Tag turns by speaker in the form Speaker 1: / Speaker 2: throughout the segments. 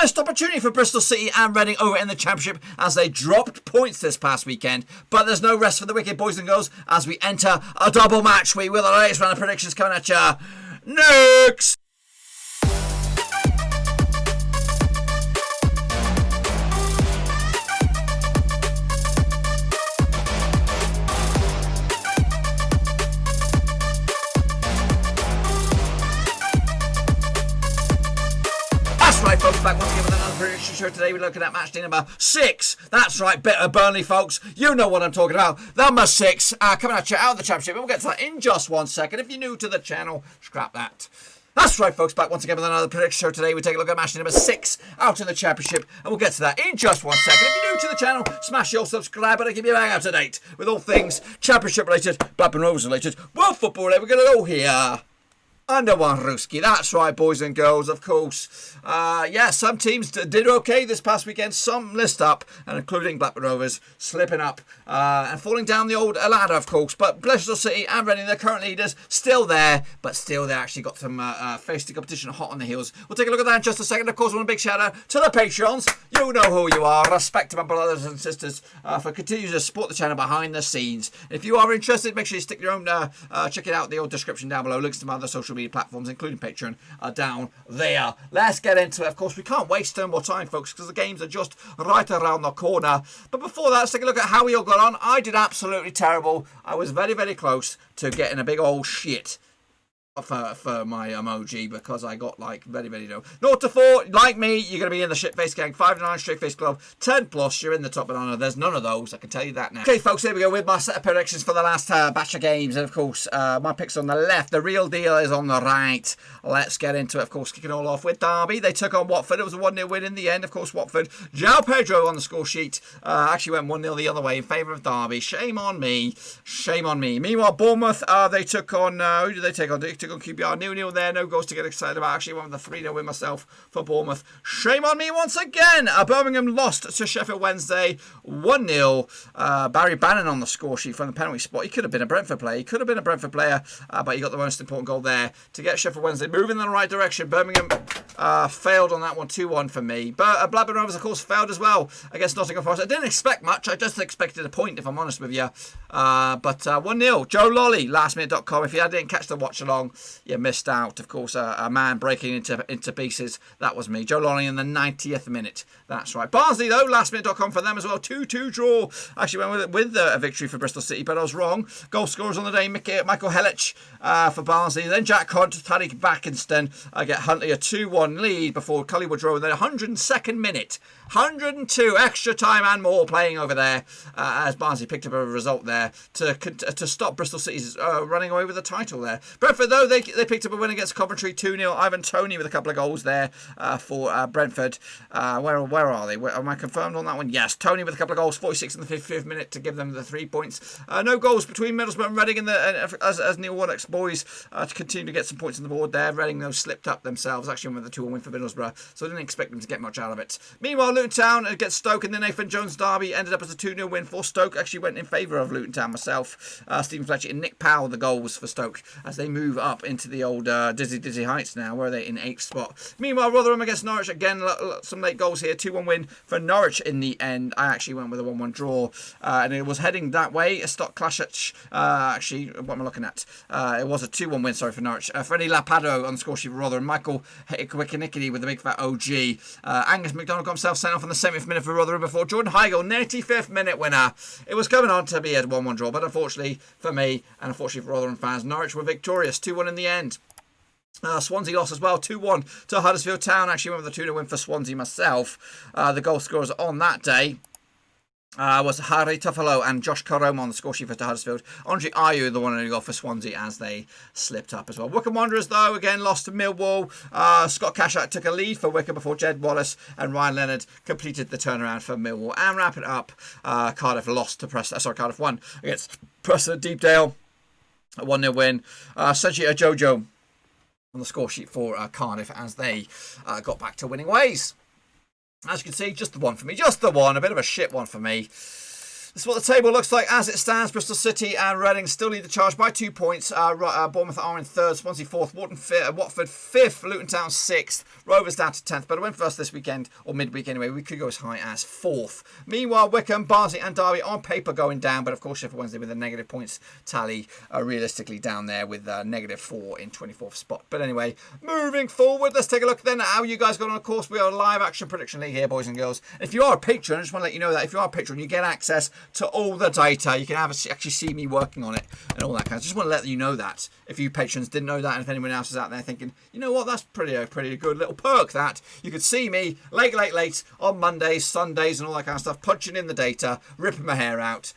Speaker 1: missed opportunity for Bristol City and Reading over in the Championship as they dropped points this past weekend. But there's no rest for the wicked boys and girls as we enter a double match week with the latest round of predictions coming at you next. Right, folks, back once again with another prediction show. Today we're looking at match day number 6. That's right, bit of Burnley, folks. You know what I'm talking about. Number 6, coming at you out of the Championship. We'll get to that in just 1 second. If you're new to the channel, scrap that. That's right, folks, back once again with another prediction show. Today we take a look at match day number 6 out in the Championship, and we'll get to that in just 1 second. If you're new to the channel, smash your subscribe button, keep you bang up to date with all things Championship related, Blackburn Rovers related, world football related. We're going to go here under one Ruski. That's right, boys and girls, of course. Yeah, some teams did okay this past weekend. Some list up, and including Blackburn Rovers, slipping up and falling down the old ladder, of course. But Bristol City and Reading, the current leaders, still there. But still, they actually got some facing competition hot on the heels. We'll take a look at that in just a second. Of course, one big shout out to the Patreons. You know who you are. Respect to my brothers and sisters for continuing to support the channel behind the scenes. If you are interested, make sure you stick your own, check it out, the old description down below. Links to my other social media platforms, including Patreon, are down there. Let's get into it. Of course, we can't waste no more time, folks, because the games are just right around the corner. But before that, let's take a look at how we all got on. I did absolutely terrible. I was very, very close to getting a big old shit for my emoji because I got like very, very low. 0 to 4, like me, you're going to be in the shitface gang. 5 to 9, straight face club. 10 plus, you're in the top banana. There's none of those, I can tell you that now. Okay, folks, here we go with my set of predictions for the last batch of games. And of course, my picks on the left. The real deal is on the right. Let's get into it. Of course, kicking all off with Derby. They took on Watford. It was a 1-0 win in the end. Of course, Watford. João Pedro on the score sheet actually went 1-0 the other way in favour of Derby. Shame on me. Shame on me. Meanwhile, Bournemouth, they took on, who did they take on? They took on QPR. 0-0 there, no goals to get excited about. Actually went with a 3-0 win myself for Bournemouth. Shame on me once again. Birmingham lost to Sheffield Wednesday 1-0. Barry Bannon on the score sheet from the penalty spot. He could have been a Brentford player. But he got the most important goal there to get Sheffield Wednesday moving in the right direction. Birmingham failed on that one, 2-1 for me. But Blackburn Rovers, of course, failed as well against Nottingham Forest. I didn't expect much. I just expected a point, if I'm honest with you. But 1-0. Joe Lolly, lastminute.com. If you didn't catch the watch along, you missed out. Of course, a man breaking into pieces. That was me. Joe Lolly in the 90th minute. That's right. Barnsley, though, lastminute.com for them as well. 2-2 draw. Actually went with a victory for Bristol City, but I was wrong. Goal scorers on the day, Michael Helich for Barnsley. Then Jack Hunt, Tariq Backenston get Huntley a 2-1 lead before Cully Woodrow in the 102nd minute. 102 extra time and more playing over there as Barnsley picked up a result there to stop Bristol City's running away with the title there. Brentford, though, they picked up a win against Coventry 2-0. Ivan Toney with a couple of goals there for Brentford. Where are they? Am I confirmed on that one? Yes, Toney with a couple of goals, 46 in the 55th minute to give them the 3 points. No goals between Middlesbrough and Reading as Neil Warnock's boys to continue to get some points on the board there. Reading, though, slipped up themselves, actually went with a 2-1 win for Middlesbrough, so I didn't expect them to get much out of it. Meanwhile, Luton Town against Stoke and the Nathan Jones derby ended up as a 2-0 win for Stoke. Actually went in favour of Luton Town myself. Stephen Fletcher and Nick Powell the goals for Stoke as they move up into the old dizzy heights now. Where are they? In 8th spot. Meanwhile, Rotherham against Norwich, again some late goals here. 2-1 win for Norwich in the end. I actually went with a 1-1 draw and it was heading that way. A stock clash actually, what am I looking at? It was a 2-1 win, sorry, for Norwich. Freddie Lapado on the score sheet for Rotherham. Michael Wickenicity with the big fat OG. Angus McDonald got himself sent off in the 70th minute for Rotherham before Jordan Heigl, 95th minute winner. It was coming on to be a 1-1 draw, but unfortunately for me and unfortunately for Rotherham fans, Norwich were victorious, 2-1 in the end. Swansea lost as well, 2-1 to Huddersfield Town. Actually went with a 2-0 win for Swansea myself. The goal scorers on that day was Harry Tuffalo and Josh Carome on the score sheet for Huddersfield. Andre Ayew, the one who got for Swansea as they slipped up as well. Wycombe Wanderers, though, again lost to Millwall. Scott Cashart took a lead for Wycombe before Jed Wallace and Ryan Leonard completed the turnaround for Millwall. And wrap it up, Cardiff lost to Preston. Cardiff won against Preston Deepdale. A 1-0 win. Sergio Jojo on the score sheet for Cardiff as they got back to winning ways. As you can see, just the one for me. Just the one. A bit of a shit one for me. This is what the table looks like as it stands. Bristol City and Reading still lead the charge by 2 points. Bournemouth are in 3rd, Swansea 4th, Watford 5th, Luton Town 6th, Rovers down to 10th. But a win for us this weekend, or midweek anyway, we could go as high as 4th. Meanwhile, Wycombe, Barnsley and Derby on paper going down, but of course Sheffield Wednesday with a negative points tally realistically down there with -4 in 24th spot. But anyway, moving forward, let's take a look then at how you guys got on. Of course, we are a live action prediction league here, boys and girls. If you are a patron, I just want to let you know that if you are a patron, you get access to all the data. You can actually see me working on it and all that kind of. Just want to let you know that if you patrons didn't know that, and if anyone else is out there thinking, you know what, that's pretty good little perk, that you could see me late on Mondays, Sundays, and all that kind of stuff, punching in the data, ripping my hair out.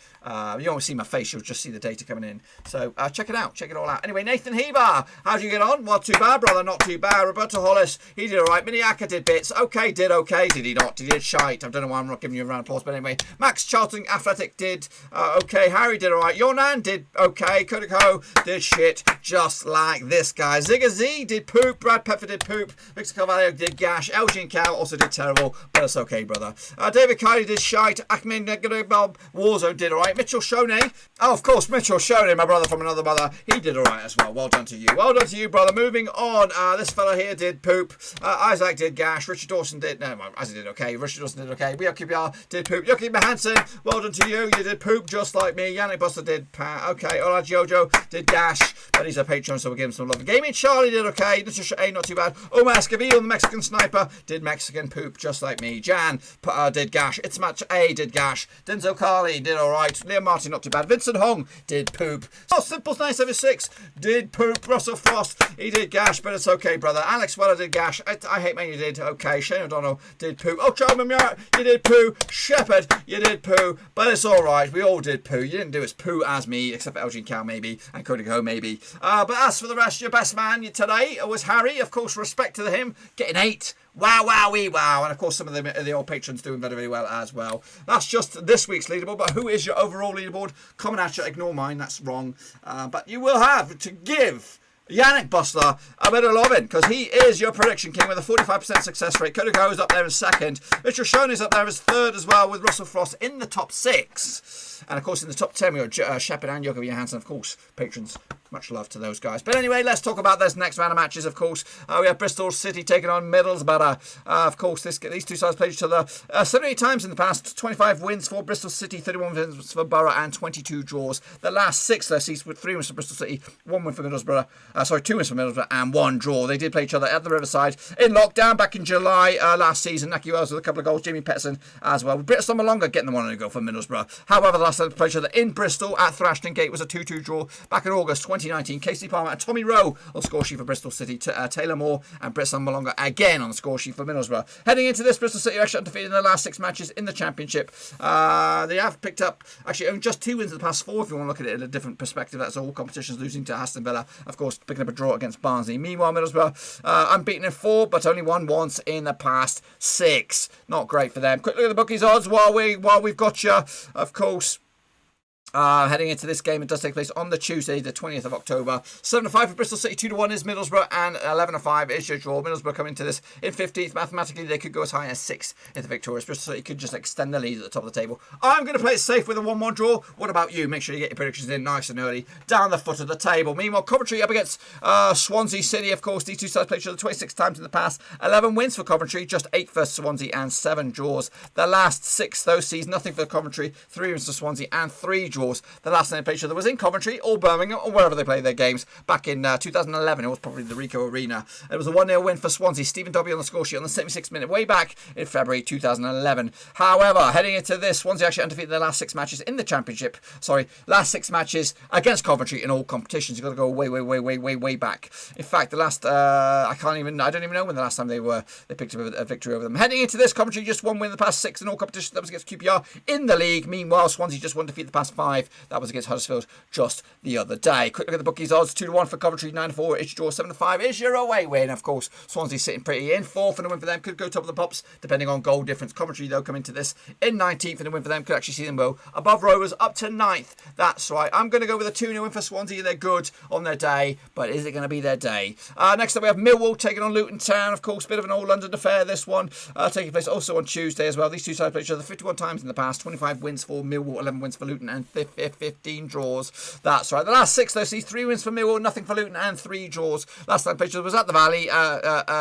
Speaker 1: You won't see my face, you'll just see the data coming in. So check it out, check it all out. Anyway, Nathan Heber, how'd you get on? Well, too bad, brother, not too bad. Roberto Hollis, he did all right. Miniaka did bits. Okay, did okay. Did he not? He did shite. I don't know why I'm not giving you a round of applause, but anyway. Max Charlton Athletic did okay. Harry did all right. Yonan did okay. Kodako did shit, just like this guy. Zigga Z did poop. Brad Peffer did poop. Victor Carvalho did gash. Elgin Cow also did terrible, but it's okay, brother. David Kylie did shite. Ahmed Bob Warzone did all right. Mitchell Shoney. Oh, of course, Mitchell Shoney, my brother from another mother. He did all right as well. Well done to you. Well done to you, brother. Moving on. This fella here did poop. Isaac did gash. Richard Dawson did. No, Isaac did okay. Richard Dawson did okay. QPR did poop. Yuki Mahansen. Well done to you. You did poop just like me. Yannick Buster did okay. Ola Jojo did gash, but he's a patron, so we'll give him some love. Gaming Charlie did okay. Not too bad. Omar Escobillo, the Mexican sniper, did Mexican poop just like me. Jan did gash. It's Match A did gash. Denzel Carley did all right. Liam Martin not too bad. Vincent Hong did poop. Oh, Simples 976 did poop. Russell Frost, he did gash, but it's okay, brother. Alex Weller did gash. I hate man, you did okay. Shane O'Donnell did poo. Oh, Charlie Mamura, you did poo. Shepherd, you did poo, but it's all right. We all did poo. You didn't do as poo as me, except for Elgin Cow maybe and Cody Go maybe. But as for the rest, your best man today was Harry. Of course, respect to him, getting 8. Wow, wowee, wow. And of course, some of the old patrons doing very, very well as well. That's just this week's leaderboard. But who is your overall leaderboard? Coming at you, ignore mine. That's wrong. But you will have to give Yannick Bustler a bit of loving, because he is your prediction king with a 45% success rate. Kodako is up there in 2nd. Richard Shoney is up there as 3rd as well, with Russell Frost in the top 6. And of course, in the top 10, we got Shepard and Jakob Johansson, of course, patrons. Much love to those guys. But anyway, let's talk about this next round of matches, of course. We have Bristol City taking on Middlesbrough. Of course, these two sides played each other 78 times in the past. 25 wins for Bristol City, 31 wins for Borough, and 22 draws. The last 6 their seats with 3 wins for Bristol City, 1 win for Middlesbrough. 2 wins for Middlesbrough, and 1 draw. They did play each other at the Riverside in lockdown back in July last season. Naki Wells with a couple of goals. Jamie Petson as well. Bristol Malonga getting the 1-0 goal for Middlesbrough. However, the last time they played each other in Bristol at Thrashton Gate was a 2-2 draw back in August 2019. Casey Palmer and Tommy Rowe on the score sheet for Bristol City. Taylor Moore and Bristol Malonga again on the score sheet for Middlesbrough. Heading into this, Bristol City are actually undefeated in their last 6 matches in the Championship. They have picked up actually only just 2 wins in the past 4 if you want to look at it in a different perspective. That's all competitions, losing to Aston Villa, of course, picking up a draw against Barnsley. Meanwhile, Middlesbrough unbeaten in 4 but only won once in the past 6. Not great for them. Quick look at the bookies odds while we've got you, of course. Heading into this game, it does take place on the Tuesday, the 20th of October. 7-5 for Bristol City, 2-1 is Middlesbrough, and 11-5 is your draw. Middlesbrough coming to this in 15th. Mathematically, they could go as high as 6th if they're victorious. Bristol City could just extend the lead at the top of the table. I'm going to play it safe with a 1-1 draw. What about you? Make sure you get your predictions in nice and early down the foot of the table. Meanwhile, Coventry up against Swansea City. Of course, these two sides played each other 26 times in the past. 11 wins for Coventry, just 8 for Swansea, and 7 draws. The last 6 those sees nothing for Coventry, 3 wins for Swansea, and 3 draws. The last time they played each other was in Coventry or Birmingham or wherever they play their games back in 2011. It was probably the Ricoh Arena. It was a 1-0 win for Swansea. Stephen Dobby on the score sheet on the 76th minute, way back in February 2011. However, heading into this, Swansea actually undefeated their last 6 matches in the Championship. Last 6 matches against Coventry in all competitions. You've got to go way back. In fact, the last I don't even know when the last time they picked up a victory over them. Heading into this, Coventry just 1 win in the past 6 in all competitions. That was against QPR in the league. Meanwhile, Swansea just 1 defeat the past 5 5. That was against Huddersfield just the other day. Quick look at the bookies odds. 2-1 for Coventry, 9-4 is your draw, 7-5 is your away win. Of course, Swansea sitting pretty in 4th, and a win for them could go top of the pops depending on goal difference. Coventry though come into this in 19th, and a win for them could actually see them go above Rovers up to 9th. That's right. I'm going to go with a 2-0 win for Swansea. They're good on their day, but is it going to be their day? Next up we have Millwall taking on Luton Town. Of course, bit of an all-London affair this one, taking place also on Tuesday as well. These two sides played each other 51 times in the past. 25 wins for Millwall, 11 wins for Luton, and 15 draws. That's right. The last 6 though see 3 wins for Millwall, nothing for Luton, and 3 draws. Last time played each other was at the Valley,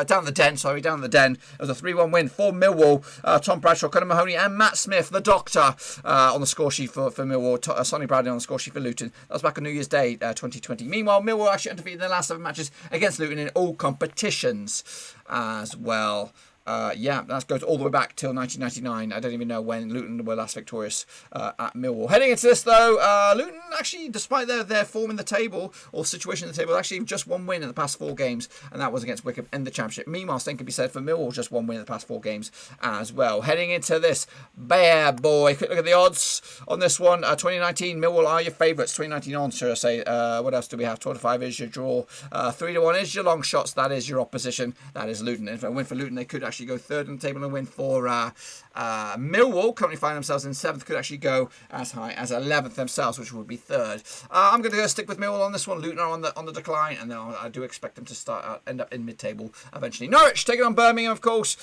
Speaker 1: down the Den. It was a 3-1 win for Millwall. Tom Bradshaw, Conor Mahoney, and Matt Smith, the Doctor, on the score sheet for Millwall. Sonny Bradley on the score sheet for Luton. That was back on New Year's Day 2020. Meanwhile, Millwall actually undefeated in their last 7 matches against Luton in all competitions as well. That goes all the way back till 1999. I don't even know when Luton were last victorious at Millwall. Heading into this though, Luton actually, despite their form in the table or situation in the table, actually just 1 win in the past 4 games, and that was against Wycombe in the Championship. Meanwhile, same can be said for Millwall, just 1 win in the past 4 games as well. Heading into this bad boy, quick look at the odds on this one. 2019 Millwall are your favourites. 2019 on, should I say? What else do we have? 12-5 is your draw. 3-1 is your long shots. That is your opposition. That is Luton. If a win for Luton, they could actually go 3rd on the table, and win for Millwall, currently find themselves in 7th, could actually go as high as 11th themselves, which would be 3rd. I'm going to go stick with Millwall on this one. Luton are on the decline, and I do expect them to end up in mid-table eventually. Norwich taking on Birmingham, of course.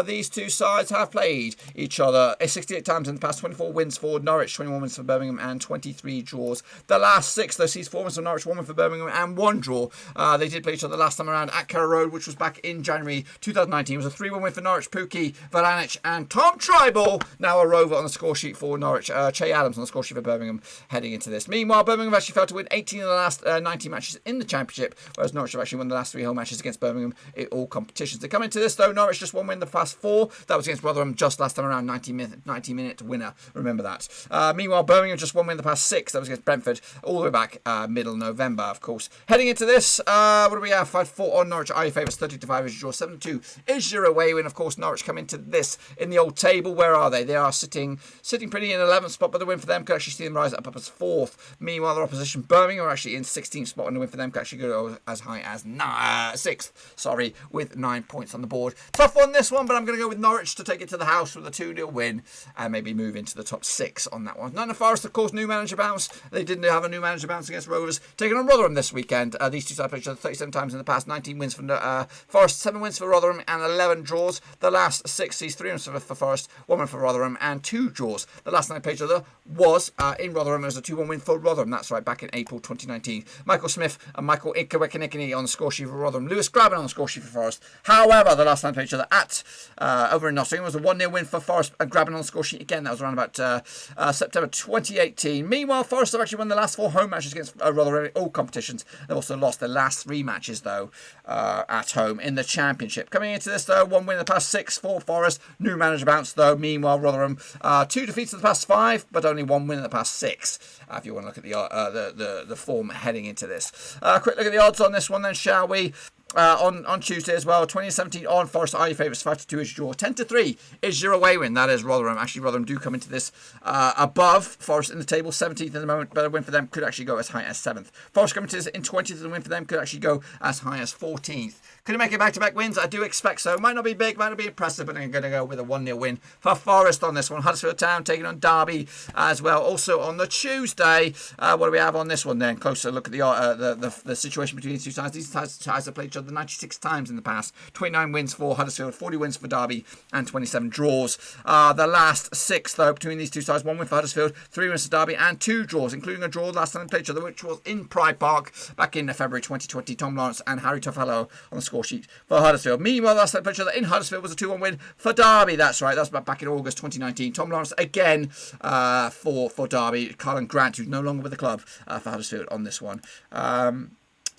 Speaker 1: These two sides have played each other 68 times in the past. 24 wins for Norwich, 21 wins for Birmingham, and 23 draws. The last 6, though, sees 4 wins for Norwich, 1 win for Birmingham, and 1 draw. They did play each other last time around at Carrow Road, which was back in January 2019. It was a 3-1 win for Norwich. Pookie, Varanic, and Tom Tribal, now a Rover on the score sheet for Norwich. Che Adams on the score sheet for Birmingham heading into this. Meanwhile, Birmingham have actually failed to win 18 of the last 19 matches in the Championship, whereas Norwich have actually won the last 3 home matches against Birmingham in all competitions. They come into this though, Norwich just 1 win the past 4. That was against Rotherham just last time around, 90-minute winner. Remember that. Meanwhile, Birmingham just 1 win the past 6. That was against Brentford all the way back middle November, of course. Heading into this, what do we have? 5-4 on Norwich. Are your favourites? 30-5 is your draw. 7-2 is your away win. Of course, Norwich come into this in the old table. Where are they? They are sitting pretty in 11th spot, but the win for them could actually see them rise up as 4th. Meanwhile, their opposition Birmingham are actually in 16th spot, and the win for them could actually go as high as 6th. Sorry, with 9 points on the board. Tough one this one, but I'm going to go with Norwich to take it to the house with a 2-0 win and maybe move into the top 6 on that one. Nottingham Forest, of course, new manager bounce. They didn't have a new manager bounce against Rovers, taking on Rotherham this weekend. These two sides played each other 37 times in the past. 19 wins for Forest, 7 wins for Rotherham, and 11 draws. The last 6 sees 3 wins for Forest, 1 win for Rotherham, and 2 draws. The last time they played each other was in Rotherham. It was a 2-1 win for Rotherham. That's right, back in April 2019. Michael Smith and Michael Ikawekinikini on the score sheet for Rotherham. Lewis Graben on the score sheet for Forest. However, the last time they played each other at over in Nottingham was a 1-0 win for Forest, and Graben on the score sheet again. That was around about September 2018. Meanwhile, Forest have actually won the last 4 home matches against Rotherham in all competitions. They've also lost their last 3 matches though at home in the Championship. Coming into this though, 1 win in the past 6 for Forest. New manager bounce though. Meanwhile, Rotherham 2 defeats in the past 5, but only 1 win in the past 6. If you want to look at the form heading into this. Quick look at the odds on this one then, shall we? On Tuesday as well. 2017 on Forest are your favourites. 5-2 is your draw. 10-3 is your away win. That is Rotherham. Actually, Rotherham do come into this above Forest in the table, 17th at the moment, but a win for them could actually go as high as 7th. Forest coming to this in 20th, and a win for them could actually go as high as 14th. Could it make it back-to-back wins? I do expect so. Might not be big, might not be impressive, but I'm going to go with a 1-0 win for Forest on this one. Huddersfield Town taking on Derby as well. Also on the Tuesday, what do we have on this one then? Closer look at the situation between these two sides. These sides have played each other 96 times in the past. 29 wins for Huddersfield, 40 wins for Derby, and 27 draws. The last 6, though, between these two sides, 1 win for Huddersfield, 3 wins for Derby, and 2 draws, including a draw last time they played each other, which was in Pride Park back in February 2020. Tom Lawrence and Harry Toffolo on the score sheet for Huddersfield. Meanwhile, last time they played each other in Huddersfield was a 2-1 win for Derby. That's right, that's back in August 2019. Tom Lawrence again for Derby. Carlin Grant, who's no longer with the club, for Huddersfield on this one.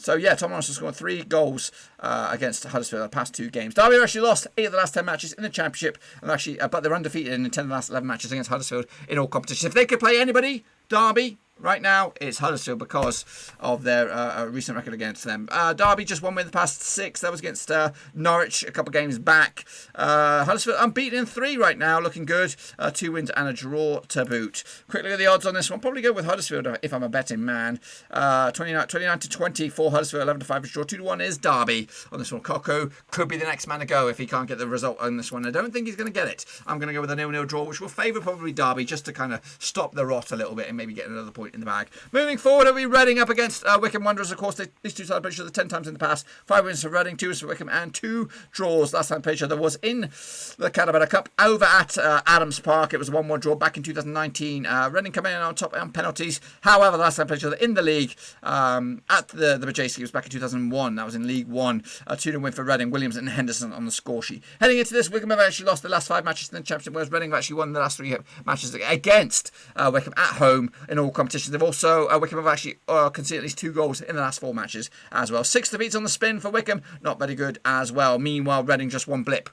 Speaker 1: So yeah, Tom Lawrence has scored 3 goals against Huddersfield in the past 2 games. Derby have actually lost 8 of the last 10 matches in the Championship, and actually, but they're undefeated in 10 of the last 11 matches against Huddersfield in all competitions. If they could play anybody, Derby, Right now, it's Huddersfield because of their recent record against them. Derby just won with the past 6. That was against Norwich a couple of games back. Huddersfield unbeaten in 3 right now, looking good. 2 wins and a draw to boot. Quick look at the odds on this one. Probably go with Huddersfield if I'm a betting man. 29 to 20 for Huddersfield, 11 to 5 for draw. 2 to 1 is Derby on this one. Coco could be the next man to go if he can't get the result on this one. I don't think he's going to get it. I'm going to go with a 0-0 draw, which will favour probably Derby just to kind of stop the rot a little bit and maybe get another point in the bag. Moving forward, it'll be Reading up against Wycombe Wanderers. Of course, these two sides played each other 10 times in the past. 5 wins for Reading, 2 wins for Wycombe, and 2 draws. Last time played each other was in the Carabao Cup over at Adams Park. It was a 1-1 draw back in 2019. Reading coming in on top on penalties. However, the last time played each other in the league at the Matchday was back in 2001. That was in League 1. 2-0 win for Reading. Williams and Henderson on the score sheet. Heading into this, Wycombe have actually lost the last 5 matches in the Championship, whereas Reading have actually won the last 3 matches against Wycombe at home in all competitions. They've also Wycombe have actually conceded at least 2 goals in the last 4 matches as well. 6 defeats on the spin for Wycombe, not very good as well. Meanwhile, Reading just one blip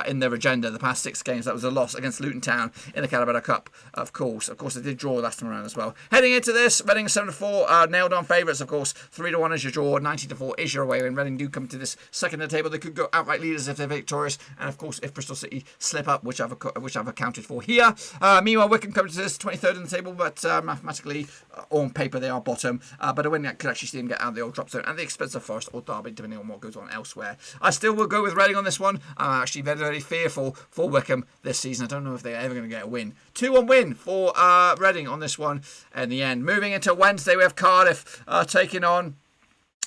Speaker 1: in their agenda. The past 6 games, that was a loss against Luton Town in the Carabao Cup, of course. Of course, they did draw last time around as well. Heading into this, Reading 7-4, nailed on favourites, of course. 3-1 is your draw, 90-4 is your away. When Reading do come to this second of the table, they could go outright leaders if they're victorious, and of course, if Bristol City slip up, which I've accounted for here. Meanwhile, Wycombe come to this 23rd in the table, but mathematically, on paper, they are bottom. But a win that could actually see them get out of the old drop zone at the expense of Forest or Derby, depending on what goes on elsewhere. I still will go with Reading on this one. I'm actually very, very fearful for Wycombe this season. I don't know if they're ever going to get a win. 2-1 win for Reading on this one in the end. Moving into Wednesday, we have Cardiff taking on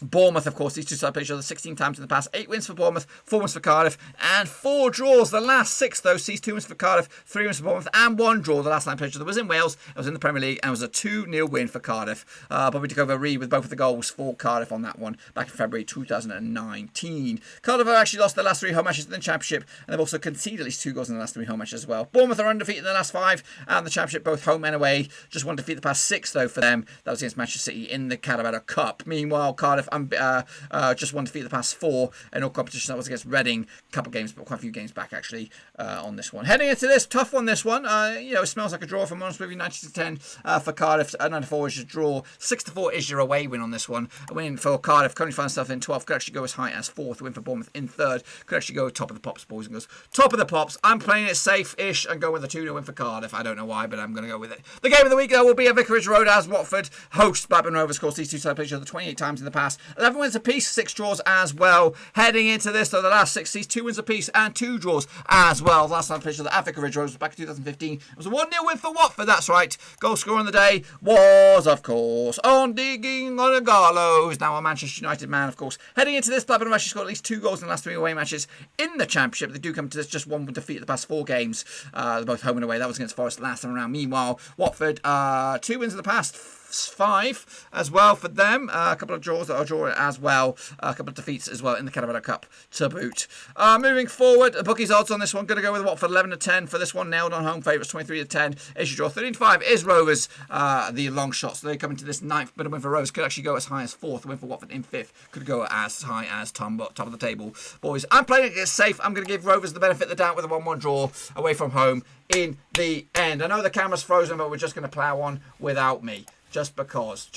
Speaker 1: Bournemouth. Of course, these two sides played each other 16 times in the past. 8 wins for Bournemouth, 4 wins for Cardiff, and 4 draws. The last 6, though, sees 2 wins for Cardiff, 3 wins for Bournemouth, and 1 draw. The last time played each other was in Wales. It was in the Premier League, and it was a 2-0 win for Cardiff. Bobby took over Reed with both of the goals for Cardiff on that one back in February 2019. Cardiff have actually lost their last 3 home matches in the Championship, and they've also conceded at least 2 goals in the last 3 home matches as well. Bournemouth are undefeated in the last 5, and the Championship, both home and away. Just one defeat the past 6, though, for them. That was against Manchester City in the Carabao Cup. Meanwhile, Cardiff just one defeat the past 4 in all competitions. That was against Reading, a couple of games, but quite a few games back actually on this one. Heading into this, tough one this one. It smells like a draw, if I'm honest with you. 90-10 for Cardiff. 94 is your draw. 6-4 is your away win on this one. A win for Cardiff currently finds itself in 12th. Could actually go as high as 4th. A win for Bournemouth in 3rd. Could actually go top of the pops, boys and girls. Top of the pops. I'm playing it safe-ish and go with a 2-0 win for Cardiff. I don't know why, but I'm going to go with it. The game of the week, though, will be at Vicarage Road as Watford host Blackburn Rovers. Of course, these two sides played each other 28 times in the past. 11 wins apiece, 6 draws as well. Heading into this, though, the last 6 sees 2 wins apiece and 2 draws as well. The last time played each other at Vicarage Road was back in 2015. It was a 1-0 win for Watford, that's right. Goal scorer on the day was, of course, on digging on a Garlow, who's now a Manchester United man, of course. Heading into this, Blackburn have actually scored at least 2 goals in the last 3 away matches in the Championship. They do come to this just one defeat at the past 4 games, both home and away. That was against Forest last time around. Meanwhile, Watford, 2 wins in the past 5 as well for them. A couple of draws that are drawing as well. A couple of defeats as well in the Carabao Cup to boot. Moving forward, bookies odds on this one. Going to go with Watford 11-10 for this one. Nailed on home favourites 23-10 is your draw. 13-5 is Rovers, the long shots. So they come into this 9th, but a win for Rovers could actually go as high as 4th. A win for Watford in 5th could go as high as top of the table. Boys, I'm playing it safe. I'm going to give Rovers the benefit of the doubt with a 1-1 draw away from home in the end. I know the camera's frozen, but we're just going to plough on without me. Just because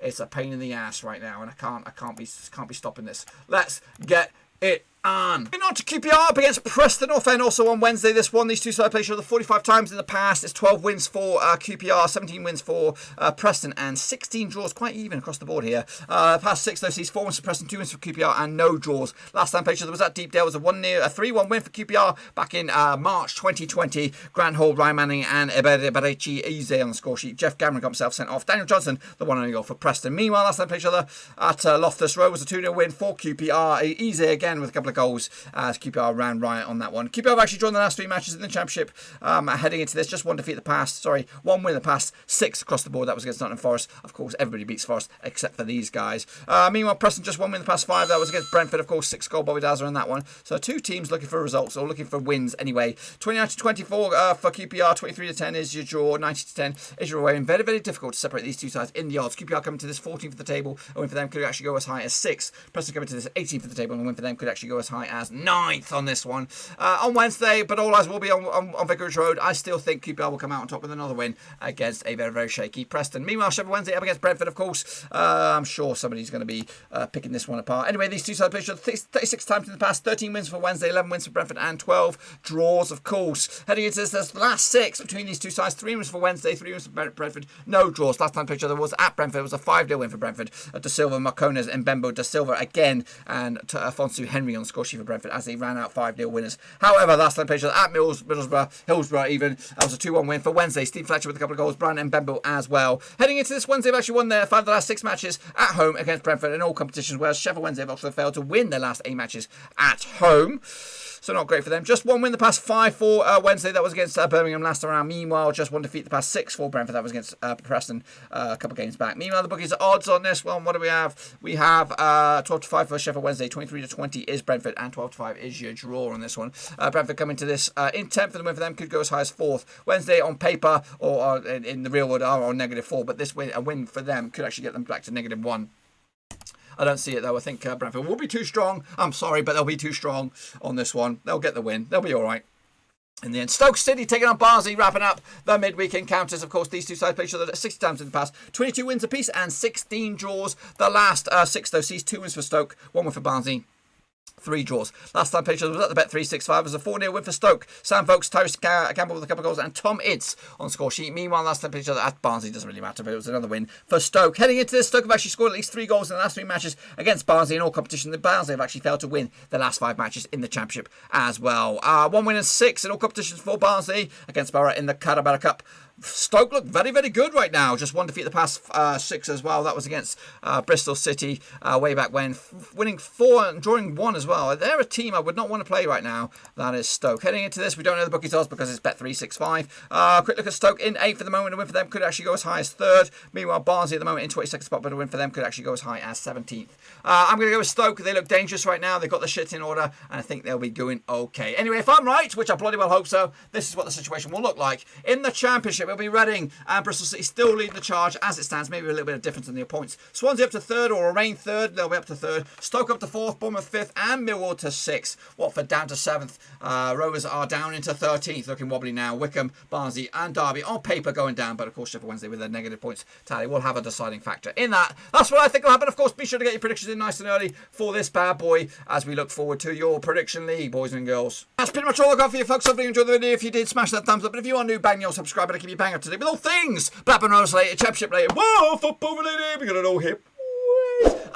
Speaker 1: it's a pain in the ass right now, and I can't be stopping this. Let's get it on. Moving on to QPR up against Preston North End also on Wednesday. This one, these two sides played each other 45 times in the past. It's 12 wins for QPR, 17 wins for Preston, and 16 draws, quite even across the board here. Past 6 though sees 4 wins for Preston, 2 wins for QPR, and no draws. Last time played each other was at Deepdale. It was a 3-1 win for QPR back in March 2020. Grant Hall, Ryan Manning, and Eberechi Eze on the score sheet. Jeff Cameron got himself sent off. Daniel Johnson, the one only goal for Preston. Meanwhile, last time played each other at Loftus Road was a 2-0 win for QPR. Eze again with a couple of goals as QPR ran riot on that one. QPR have actually drawn the last 3 matches in the Championship. Heading into this, just 1 defeat the past. 1 win in the past, 6 across the board. That was against Nottingham Forest. Of course, everybody beats Forest except for these guys. Meanwhile, Preston just 1 win in the past 5. That was against Brentford, of course. 6 goal Bobby Dazza in that one. So 2 teams looking for results or looking for wins anyway. 29-24 for QPR. 23-10 is your draw. 90-10 is your away. And very, very difficult to separate these two sides in the odds. QPR coming to this 14th for the table. A win for them could actually go as high as 6. Preston coming to this 18th for the table. And a win for them could actually go as high as 9th on this one. On Wednesday, but all eyes will be on Vicarage Road. I still think QPR will come out on top with another win against a very, very shaky Preston. Meanwhile, Sheffield Wednesday up against Brentford, of course. I'm sure somebody's going to be picking this one apart. Anyway, these two sides played 36 times in the past. 13 wins for Wednesday, 11 wins for Brentford, and 12 draws, of course. Heading into this last 6 between these two sides. 3 wins for Wednesday, 3 wins for Brentford, no draws. Last time played each other was at Brentford. It was a 5-0 win for Brentford. De Silva, Marcones, and Mbembo Da Silva again, and Afonso Henry on the score sheet for Brentford as they ran out 5-0 winners. However, last time played each other at Middlesbrough, Hillsborough even. That was a 2-1 win for Wednesday. Steve Fletcher with a couple of goals, Brian Mbembo as well. Heading into this Wednesday, they've actually won their 5 of the last 6 matches at home against Brentford in all competitions, whereas Sheffield Wednesday have also failed to win their last 8 matches at home. So not great for them. Just 1 win the past 5 for Wednesday. That was against Birmingham last round. Meanwhile, just 1 defeat the past 6 for Brentford. That was against Preston a couple of games back. Meanwhile, the bookies' odds on this one. What do we have? We have 12-5 for Sheffield Wednesday. 23-20 is Brentford, and 12-5 is your draw on this one. Brentford coming to this in 10th for the win for them. Could go as high as 4th. Wednesday on paper or in the real world are on -4, but this win, a win for them, could actually get them back to -1. I don't see it though. I think Brentford will be too strong. I'm sorry, but they'll be too strong on this one. They'll get the win. They'll be all right. In the end, Stoke City taking on Barnsley, wrapping up the midweek encounters. Of course, these two sides played each other 60 times in the past. 22 wins apiece and 16 draws. The last 6, though, sees 2 wins for Stoke, 1 win for Barnsley. 3 draws. Last time played was at the Bet365. It was a 4-0 win for Stoke. Sam Vokes, Tyrese Campbell with a couple of goals, and Tom Idds on score sheet. Meanwhile, last time played at Barnsley, doesn't really matter, but it was another win for Stoke. Heading into this, Stoke have actually scored at least 3 goals in the last 3 matches against Barnsley in all competition. The Barnsley have actually failed to win the last 5 matches in the Championship as well. 1 win and 6 in all competitions for Barnsley against Borough in the Carabao Cup. Stoke look very, very good right now. Just 1 defeat the past 6 as well. That was against Bristol City way back when. Winning 4 and drawing 1 as well. They're a team I would not want to play right now. That is Stoke. Heading into this, we don't know the bookies odds because it's Bet365. Quick look at Stoke in 8th for the moment. A win for them could actually go as high as 3rd. Meanwhile, Barnsley at the moment in 22nd spot, but a win for them could actually go as high as 17th. I'm going to go with Stoke. They look dangerous right now. They've got the shit in order, and I think they'll be doing okay. Anyway, if I'm right, which I bloody well hope so, this is what the situation will look like. In the Championship, it'll be Reading and Bristol City still leading the charge as it stands. Maybe a little bit of difference in their points. Swansea up to 3rd or remain 3rd. They'll be up to 3rd. Stoke up to 4th. Bournemouth 5th. And Millwall to 6th. Watford down to 7th. Rovers are down into 13th. Looking wobbly now. Wycombe, Barnsley and Derby on paper going down. But of course, Sheffield Wednesday with their negative points tally will have a deciding factor in that. That's what I think will happen. Of course, be sure to get your predictions in nice and early for this bad boy as we look forward to your prediction league, boys and girls. That's pretty much all I got for you, folks. Hopefully you enjoyed the video. If you did, smash that thumbs up. But if you are new, bang your subscribe button to keep you bang up to date with all things Blackburn Rovers related, Championship related. Whoa, football related. We got it all here.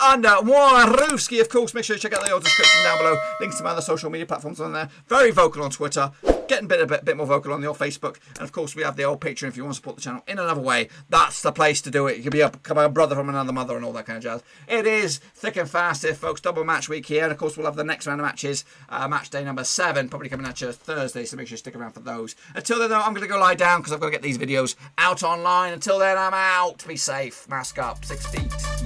Speaker 1: And Warowski, of course. Make sure you check out the old description down below. Links to my other social media platforms on there. Very vocal on Twitter. Getting a bit more vocal on the old Facebook. And of course, we have the old Patreon if you want to support the channel in another way. That's the place to do it. You can become a brother from another mother and all that kind of jazz. It is thick and fast here, folks. Double match week here. And of course, we'll have the next round of matches. Match day number 7. Probably coming at you Thursday. So make sure you stick around for those. Until then, though, I'm going to go lie down because I've got to get these videos out online. Until then, I'm out. Be safe. Mask up. 6 feet.